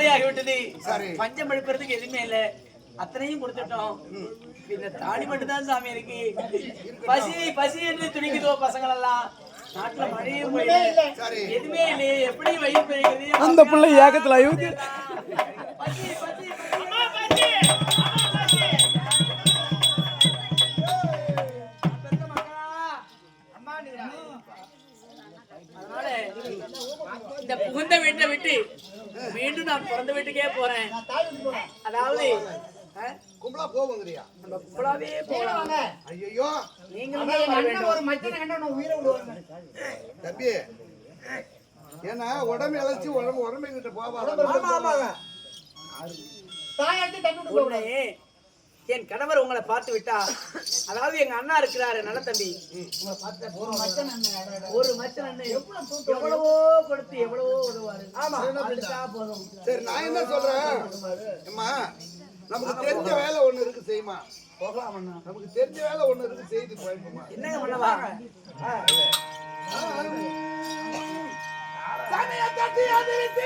ராத்திரி ஆகிவிட்டது. பஞ்சம் எழுப்புறதுக்கு எதுவுமே இல்ல, அத்தனையும் கொடுத்துட்டோம். இந்த தாடி மட்டும் தான் சாமி இருக்கு. பசி பசி என்று துடிக்குதோ பசங்கள் எல்லாம். நாட்டுல மழையும் போயிடுது, எதுவுமே இல்லையே, எப்படி வயிறு போயிடுது. அந்த பிள்ளை ஏகத்துல பசி பசி அதனால இந்த புகுந்த வீட்டை விட்டு மீண்டும் நான் பிறந்த வீட்டுக்கே போறேன். அதாவது கும்பலா போவங்கறியா? நம்ம கும்பலாவே போலாம். ஐயோ நீங்களும் ஒரு மச்சனை கண்ட உயிரை விடுவாங்க தம்பி. ஏன்னா உடம்பு இழைச்சி உடம்பு கிட்ட போவாங்க. தாயாட்டி தண்ணி என் கணவர் உங்களை பார்த்து விட்டா, அதாவது எங்க அண்ணா இருக்கிறாரு நல்ல தம்பி, ஒரு மச்சன் எவ்வளவோ கொடுத்து எவ்வளவோ உதவாரு. ஆமா போதும். சரி நான் என்ன சொல்றேன், அம்மா நமக்கு தெரிஞ்ச வேலை ஒண்ணு இருக்கு, செய்யுமா? போகலாம். நமக்கு தெரிஞ்ச வேலை ஒண்ணு இருக்கு, செய்து போயிருப்போமா? என்னங்க பண்ணவா? சாமியை தட்டி அது விட்டு